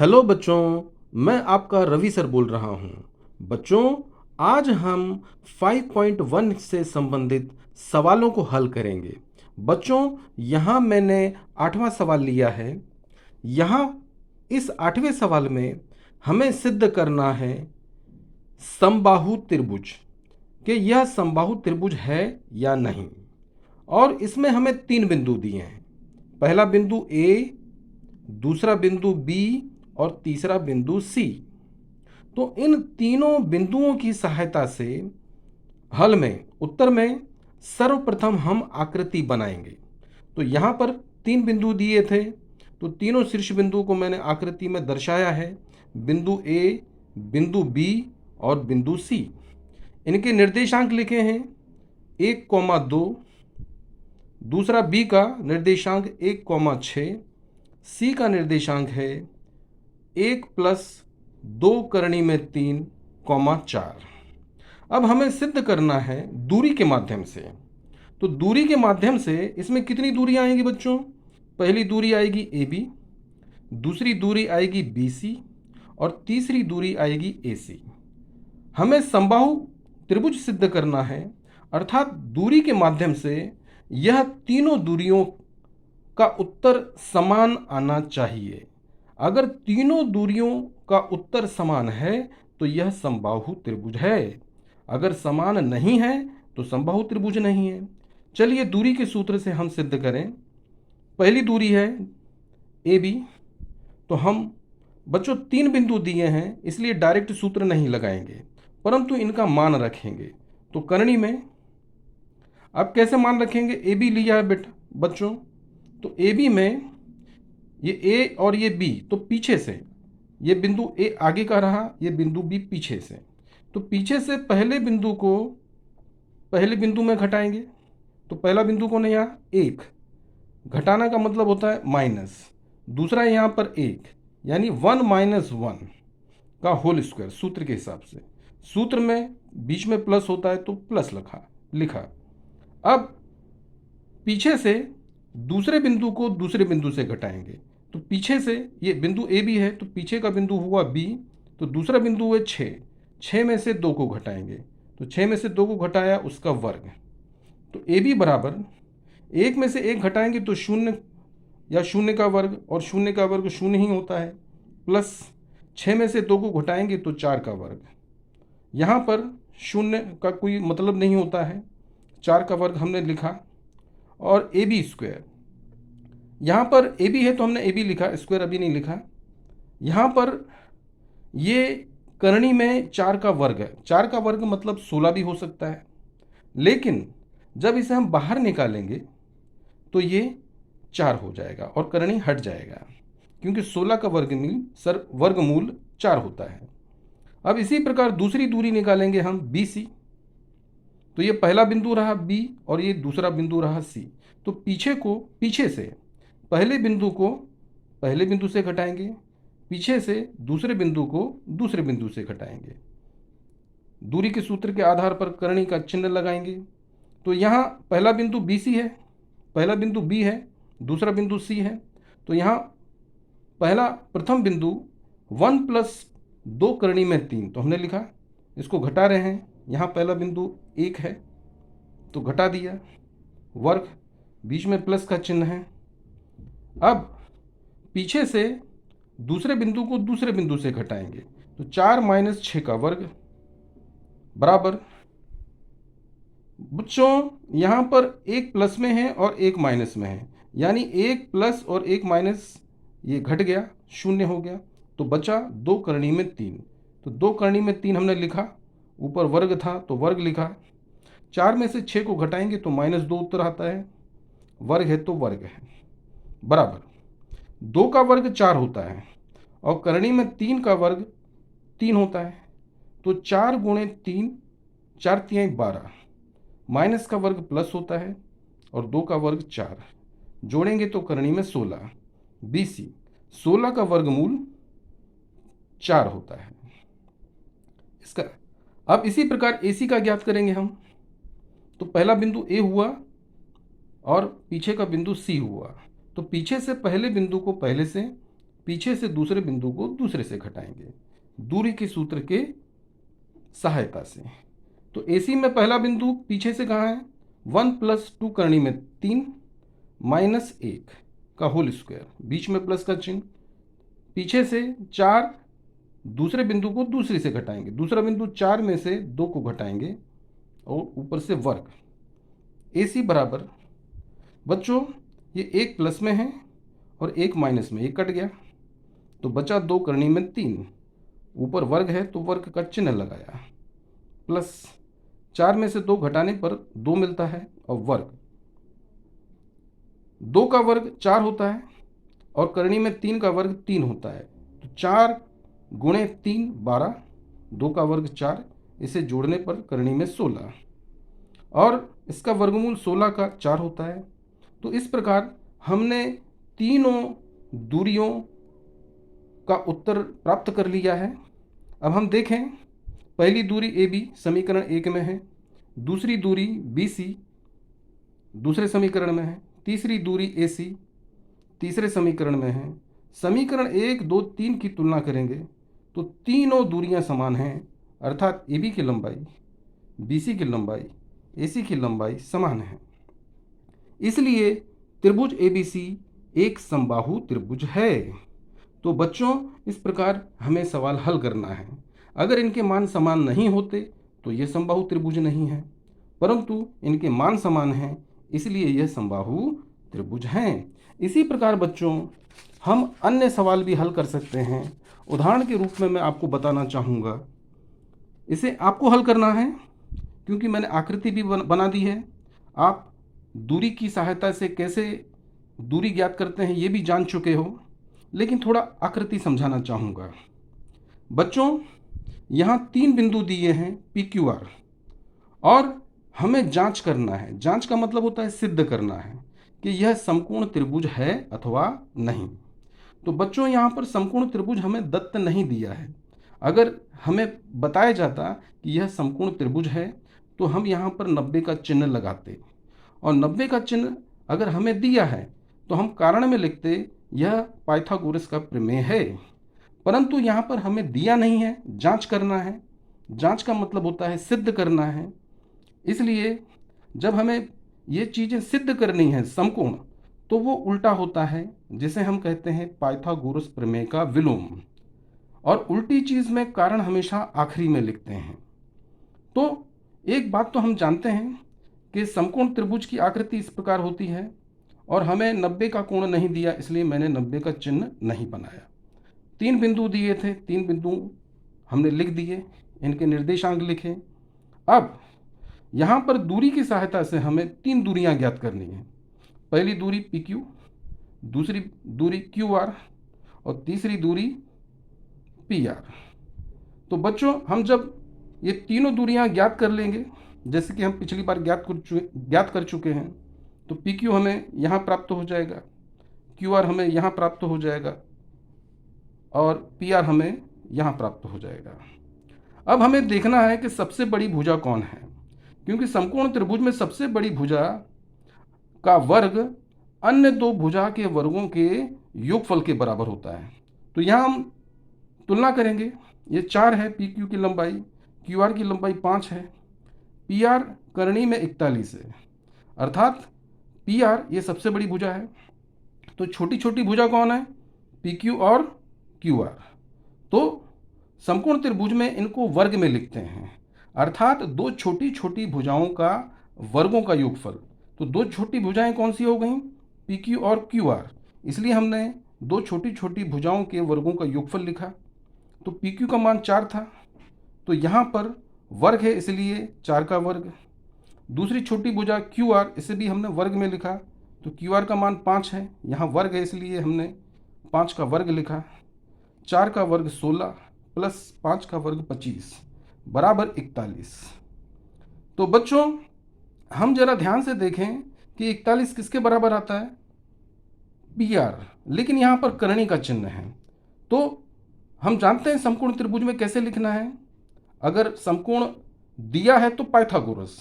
Hello बच्चों, मैं आपका रवि सर बोल रहा हूँ। बच्चों, आज हम 5.1 से संबंधित सवालों को हल करेंगे। बच्चों, यहाँ मैंने 8वां सवाल लिया है। यहाँ इस 8वें सवाल में हमें सिद्ध करना है समबाहु त्रिभुज कि यह समबाहु त्रिभुज है या नहीं। और इसमें हमें 3 बिंदु दिए हैं। पहला बिंदु ए, दूसरा बिंदु बी और तीसरा बिंदु सी। तो इन तीनों बिंदुओं की सहायता से हल में उत्तर में सर्वप्रथम हम आकृति बनाएंगे। तो यहाँ पर 3 बिंदु दिए थे, तो तीनों शीर्ष बिंदुओं को मैंने आकृति में दर्शाया है। बिंदु ए, बिंदु बी और बिंदु सी। इनके निर्देशांक लिखे हैं 1,2, दूसरा बी का निर्देशांक 1,6, सी का निर्देशांक है 1+2^3, 4। अब हमें सिद्ध करना है दूरी के माध्यम से। तो दूरी के माध्यम से इसमें कितनी दूरी आएंगी बच्चों? पहली दूरी आएगी ए बी, दूसरी दूरी आएगी बी सी और तीसरी दूरी आएगी ए सी। हमें समबाहु त्रिभुज सिद्ध करना है, अर्थात दूरी के माध्यम से यह तीनों दूरियों का उत्तर समान आना चाहिए। अगर तीनों दूरियों का उत्तर समान है तो यह समबाहु त्रिभुज है। अगर समान नहीं है तो समबाहु त्रिभुज नहीं है। चलिए दूरी के सूत्र से हम सिद्ध करें। पहली दूरी है ए बी। तो हम बच्चों 3 बिंदु दिए हैं, इसलिए डायरेक्ट सूत्र नहीं लगाएंगे, परंतु इनका मान रखेंगे। तो करनी में अब कैसे मान रखेंगे? ए बी लिया है बेटा बच्चों, तो ए बी में ये ए और ये बी, तो पीछे से ये बिंदु ए आगे का रहा, ये बिंदु बी पीछे से। तो पीछे से पहले बिंदु को पहले बिंदु में घटाएंगे। तो पहला बिंदु कौन है? यहाँ 1। घटाना का मतलब होता है माइनस। दूसरा यहाँ पर 1, यानी 1 - 1 का होल स्क्वायर सूत्र के हिसाब से। सूत्र में बीच में प्लस होता है तो प्लस लिखा। अब पीछे से दूसरे बिंदु को दूसरे बिंदु से घटाएंगे। तो पीछे से ये बिंदु ए बी है, तो पीछे का बिंदु हुआ बी, तो दूसरा बिंदु है 6। 6 में से 2 को घटाएंगे, तो 6 में से 2 को घटाया उसका वर्ग। तो ए बी बराबर 1 में से 1 घटाएंगे तो 0 या 0 का वर्ग, और 0 का वर्ग 0 ही होता है, प्लस 6 में से 2 को घटाएंगे तो 4 का वर्ग। यहाँ पर 0 का कोई मतलब नहीं होता है, 4 का वर्ग हमने लिखा। और ए बी स्क्वायर, यहाँ पर ए बी है तो हमने ए बी लिखा, स्क्वायर अभी नहीं लिखा। यहाँ पर ये करनी में 4 का वर्ग है। 4 का वर्ग मतलब 16 भी हो सकता है, लेकिन जब इसे हम बाहर निकालेंगे तो ये 4 हो जाएगा और करनी हट जाएगा, क्योंकि 16 का वर्गमूल 4 होता है। अब इसी प्रकार दूसरी दूरी निकालेंगे हम बी सी। तो ये पहला बिंदु रहा बी और ये दूसरा बिंदु रहा सी। तो पीछे से पहले बिंदु को पहले बिंदु से घटाएंगे, पीछे से दूसरे बिंदु को दूसरे बिंदु से घटाएंगे। दूरी के सूत्र के आधार पर करनी का चिन्ह लगाएंगे। तो यहाँ पहला बिंदु बी सी है, पहला बिंदु बी है, दूसरा बिंदु सी है। तो यहाँ प्रथम बिंदु 1+2 करनी में 3, तो हमने लिखा, इसको घटा रहे हैं। यहाँ पहला बिंदु 1 है तो घटा दिया, वर्ग, बीच में प्लस का चिन्ह है। अब पीछे से दूसरे बिंदु को दूसरे बिंदु से घटाएंगे, तो 4 - 6 का वर्ग बराबर। बच्चों यहाँ पर 1 प्लस में है और 1 माइनस में है, यानी 1 प्लस और 1 माइनस ये घट गया, 0 हो गया। तो बचा 2 करनी में 3। तो 2 करनी में 3 हमने लिखा, ऊपर वर्ग था तो वर्ग लिखा। 4 में से 6 को घटाएंगे तो -2 उत्तर आता है, वर्ग है तो वर्ग है, बराबर। 2 का वर्ग 4 होता है और करनी में 3 का वर्ग 3 होता है। तो 4 × 3, 4 × 3 12, माइनस का वर्ग प्लस होता है और 2 का वर्ग 4, जोड़ेंगे तो करनी में 16। बी सी 16 का वर्गमूल 4 होता है इसका। अब इसी प्रकार ए सी का ज्ञात करेंगे हम। तो पहला बिंदु ए हुआ और पीछे का बिंदु सी हुआ। तो पीछे से पहले बिंदु को पहले से पीछे से दूसरे बिंदु को दूसरे से घटाएंगे दूरी के सूत्र के सहायता से। तो AC में पहला बिंदु पीछे से कहाँ है? 1 + 2 करनी में 3 -1 का होल स्क्वायर, बीच में प्लस का चिन्ह। पीछे से 4 दूसरे बिंदु को दूसरे से घटाएंगे, दूसरा बिंदु 4 में से 2 को घटाएंगे और ऊपर से वर्ग। AC बराबर बच्चों ये 1 प्लस में है और 1 माइनस में, 1 कट गया तो बचा 2 करनी में 3, ऊपर वर्ग है तो वर्ग का चिन्ह लगाया, प्लस 4 में से 2 घटाने पर 2 मिलता है और वर्ग। 2 का वर्ग 4 होता है और करनी में 3 का वर्ग 3 होता है, तो 4 गुणे 3 12, 2 का वर्ग 4, इसे जोड़ने पर करनी में 16 और इसका वर्गमूल 16 का 4 होता है। तो इस प्रकार हमने तीनों दूरियों का उत्तर प्राप्त कर लिया है। अब हम देखें, पहली दूरी AB समीकरण 1 में है, दूसरी दूरी BC दूसरे समीकरण में है, तीसरी दूरी AC तीसरे समीकरण में है। समीकरण 1 2 3 की तुलना करेंगे तो तीनों दूरियां समान हैं, अर्थात AB की लंबाई, BC की लंबाई, AC की लंबाई समान है। इसलिए त्रिभुज ABC एक समबाहु त्रिभुज है। तो बच्चों इस प्रकार हमें सवाल हल करना है। अगर इनके मान समान नहीं होते तो ये समबाहु त्रिभुज नहीं है, परंतु इनके मान समान हैं इसलिए यह समबाहु त्रिभुज हैं। इसी प्रकार बच्चों हम अन्य सवाल भी हल कर सकते हैं। उदाहरण के रूप में मैं आपको बताना चाहूँगा, इसे आपको हल करना है क्योंकि मैंने आकृति भी बना दी है। आप दूरी की सहायता से कैसे दूरी ज्ञात करते हैं ये भी जान चुके हो, लेकिन थोड़ा आकृति समझाना चाहूँगा। बच्चों यहाँ 3 बिंदु दिए हैं PQR और हमें जांच करना है। जांच का मतलब होता है सिद्ध करना है कि यह समकोण त्रिभुज है अथवा नहीं। तो बच्चों यहाँ पर समकोण त्रिभुज हमें दत्त नहीं दिया है। अगर हमें बताया जाता कि यह समकोण त्रिभुज है तो हम यहाँ पर 90 का चिन्ह लगाते, और 90 का चिन्ह अगर हमें दिया है तो हम कारण में लिखते यह पाइथागोरस का प्रमेय है। परंतु यहाँ पर हमें दिया नहीं है, जांच करना है। जांच का मतलब होता है सिद्ध करना है। इसलिए जब हमें ये चीज़ें सिद्ध करनी है समकोण, तो वो उल्टा होता है, जिसे हम कहते हैं पाइथागोरस प्रमेय का विलोम। और उल्टी चीज़ में कारण हमेशा आखिरी में लिखते हैं। तो एक बात तो हम जानते हैं कि समकोण त्रिभुज की आकृति इस प्रकार होती है और हमें 90 का कोण नहीं दिया, इसलिए मैंने 90 का चिन्ह नहीं बनाया। 3 बिंदु दिए थे, 3 बिंदु हमने लिख दिए, इनके निर्देशांक लिखे। अब यहाँ पर दूरी की सहायता से हमें 3 दूरियां ज्ञात करनी है। पहली दूरी PQ, दूसरी दूरी QR और तीसरी दूरी PR। तो बच्चों हम जब ये तीनों दूरियां ज्ञात कर लेंगे, जैसे कि हम पिछली बार ज्ञात कर चुके हैं, तो PQ हमें यहाँ प्राप्त हो जाएगा, QR हमें यहाँ प्राप्त हो जाएगा और PR हमें यहाँ प्राप्त हो जाएगा। अब हमें देखना है कि सबसे बड़ी भुजा कौन है, क्योंकि समकोण त्रिभुज में सबसे बड़ी भुजा का वर्ग अन्य 2 भुजा के वर्गों के योगफल के बराबर होता है। तो यहाँ हम तुलना करेंगे, ये 4 है PQ की लंबाई, QR की लंबाई 5 है, PR करनी में 41 है, अर्थात PR ये सबसे बड़ी भुजा है। तो छोटी छोटी भुजा कौन है? PQ और QR। तो समकोण त्रिभुज में इनको वर्ग में लिखते हैं, अर्थात 2 छोटी छोटी भुजाओं का वर्गों का योगफल। तो 2 छोटी भुजाएं कौन सी हो गई? PQ और QR। इसलिए हमने 2 छोटी छोटी भुजाओं के वर्गों का योगफल लिखा। तो PQ का मान 4 था, तो यहाँ पर वर्ग है इसलिए 4 का वर्ग। दूसरी छोटी भुजा QR, इसे भी हमने वर्ग में लिखा, तो QR का मान 5 है, यहाँ वर्ग है इसलिए हमने 5 का वर्ग लिखा। 4 का वर्ग 16 प्लस 5 का वर्ग 25 बराबर 41। तो बच्चों हम जरा ध्यान से देखें कि 41 किसके बराबर आता है? PR, लेकिन यहाँ पर करणी का चिन्ह है। तो हम जानते हैं समकोण त्रिभुज में कैसे लिखना है। अगर समकोण दिया है तो पाइथागोरस,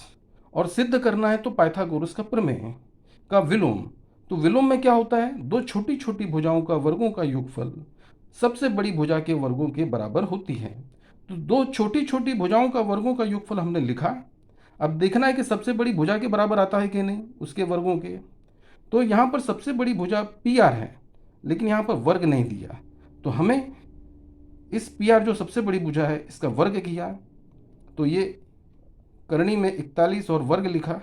और सिद्ध करना है तो पाइथागोरस का प्रमेय का विलोम। तो विलोम में क्या होता है, दो छोटी छोटी भुजाओं का वर्गों का योगफल सबसे बड़ी भुजा के वर्गों के बराबर होती है। तो दो छोटी छोटी भुजाओं का वर्गों का योगफल हमने लिखा। अब देखना है कि सबसे बड़ी भुजा के बराबर आता है कि नहीं उसके वर्गों के। तो यहाँ पर सबसे बड़ी भुजा पी आर है, लेकिन यहाँ पर वर्ग नहीं दिया, तो हमें इस पी आर जो सबसे बड़ी भुजा है इसका वर्ग किया, तो ये करणी में 41 और वर्ग लिखा,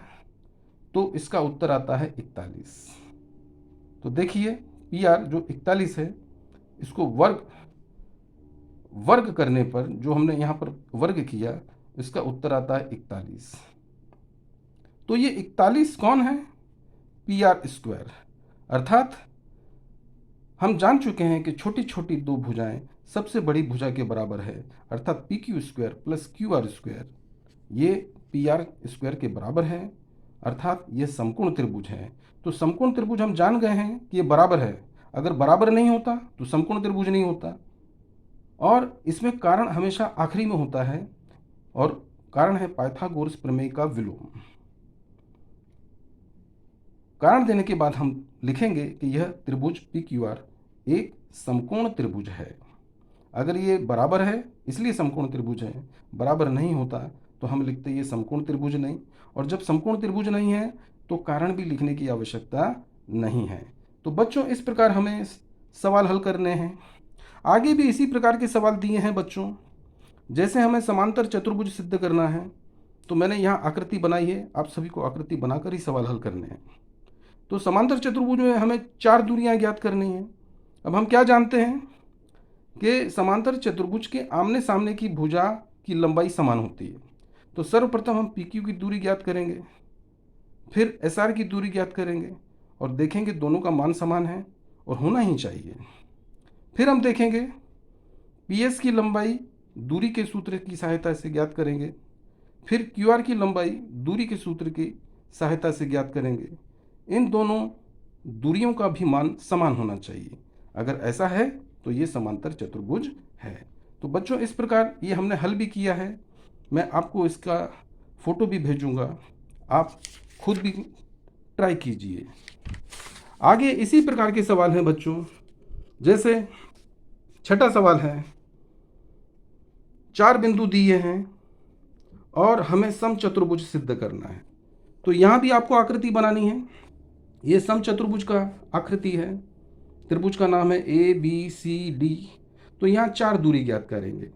तो इसका उत्तर आता है 41। तो देखिए पी आर जो 41 है इसको वर्ग करने पर जो हमने यहाँ पर वर्ग किया इसका उत्तर आता है 41। तो ये 41 कौन है, पी आर स्क्वायर। अर्थात हम जान चुके हैं कि छोटी छोटी दो भुजाएं सबसे बड़ी भुजा के बराबर है, अर्थात P Q square plus Q R square ये पी आर स्क्वायर के बराबर है, अर्थात ये समकोण त्रिभुज है। तो समकोण त्रिभुज हम जान गए हैं कि ये बराबर है, अगर बराबर नहीं होता तो समकोण त्रिभुज नहीं होता। और इसमें कारण हमेशा आखिरी में होता है, और कारण है पाइथागोरस प्रमेय का विलोम। कारण देने के बाद हम लिखेंगे कि यह त्रिभुज पी क्यू आर एक समकोण त्रिभुज है। अगर ये बराबर है इसलिए समकोण त्रिभुज है, बराबर नहीं होता तो हम लिखते ये समकोण त्रिभुज नहीं। और जब समकोण त्रिभुज नहीं है तो कारण भी लिखने की आवश्यकता नहीं है। तो बच्चों इस प्रकार हमें सवाल हल करने हैं। आगे भी इसी प्रकार के सवाल दिए हैं बच्चों। जैसे हमें समांतर चतुर्भुज सिद्ध करना है तो मैंने यहाँ आकृति बनाई है, आप सभी को आकृति बनाकर ही सवाल हल करने हैं। तो समांतर चतुर्भुज में हमें 4 दूरियां ज्ञात करनी है। अब हम क्या जानते हैं कि समांतर चतुर्भुज के आमने सामने की भुजा की लंबाई समान होती है। तो सर्वप्रथम हम पी क्यू की दूरी ज्ञात करेंगे, फिर एस आर की दूरी ज्ञात करेंगे और देखेंगे दोनों का मान समान है और होना ही चाहिए। फिर हम देखेंगे पी एस की लंबाई दूरी के सूत्र की सहायता से ज्ञात करेंगे, फिर क्यू आर की लंबाई दूरी के सूत्र की सहायता से ज्ञात करेंगे। इन दोनों दूरियों का भी मान समान होना चाहिए, अगर ऐसा है तो ये समांतर चतुर्भुज है। तो बच्चों इस प्रकार ये हमने हल भी किया है, मैं आपको इसका फोटो भी भेजूंगा, आप खुद भी ट्राई कीजिए। आगे इसी प्रकार के सवाल हैं बच्चों। जैसे छठा सवाल है, 4 बिंदु दिए हैं और हमें समचतुर्भुज सिद्ध करना है। तो यहाँ भी आपको आकृति बनानी है। ये समचतुर्भुज का आकृति है, त्रिभुज का नाम है ए बी सी डी। तो यहाँ 4 दूरी ज्ञात करेंगे।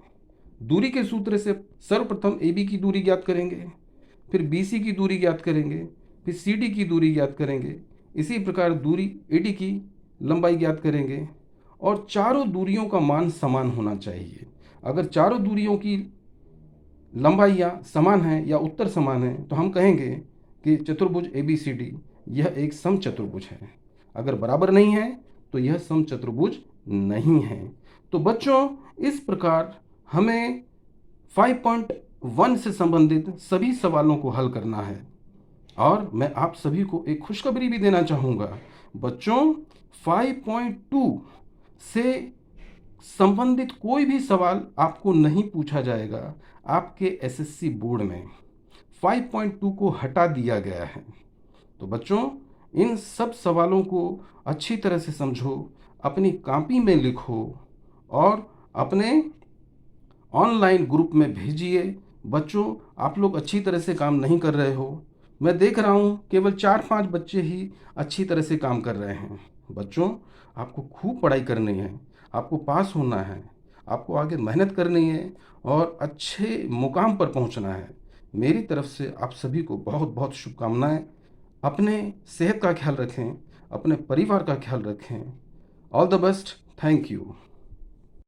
दूरी के सूत्र से सर्वप्रथम ए बी की दूरी ज्ञात करेंगे, फिर बी सी की दूरी ज्ञात करेंगे, फिर सी डी की दूरी ज्ञात करेंगे। इसी प्रकार दूरी ए डी की लंबाई ज्ञात करेंगे और चारों दूरियों का मान समान होना चाहिए। अगर चारों दूरियों की लंबाइयाँ समान हैं या उत्तर समान हैं तो हम कहेंगे कि चतुर्भुज ए बी सी डी यह एक समचतुर्भुज है। अगर बराबर नहीं है तो यह समचतुर्भुज नहीं है। तो बच्चों इस प्रकार हमें 5.1 से संबंधित सभी सवालों को हल करना है। और मैं आप सभी को एक खुशखबरी भी देना चाहूँगा बच्चों, 5.2 से संबंधित कोई भी सवाल आपको नहीं पूछा जाएगा आपके एसएससी बोर्ड में। 5.2 को हटा दिया गया है। तो बच्चों इन सब सवालों को अच्छी तरह से समझो, अपनी कॉपी में लिखो और अपने ऑनलाइन ग्रुप में भेजिए। बच्चों आप लोग अच्छी तरह से काम नहीं कर रहे हो, मैं देख रहा हूँ केवल 4-5 बच्चे ही अच्छी तरह से काम कर रहे हैं। बच्चों आपको खूब पढ़ाई करनी है, आपको पास होना है, आपको आगे मेहनत करनी है और अच्छे मुकाम पर पहुँचना है। मेरी तरफ से आप सभी को बहुत बहुत शुभकामनाएं। अपने सेहत का ख्याल रखें, अपने परिवार का ख्याल रखें। All the best, thank you.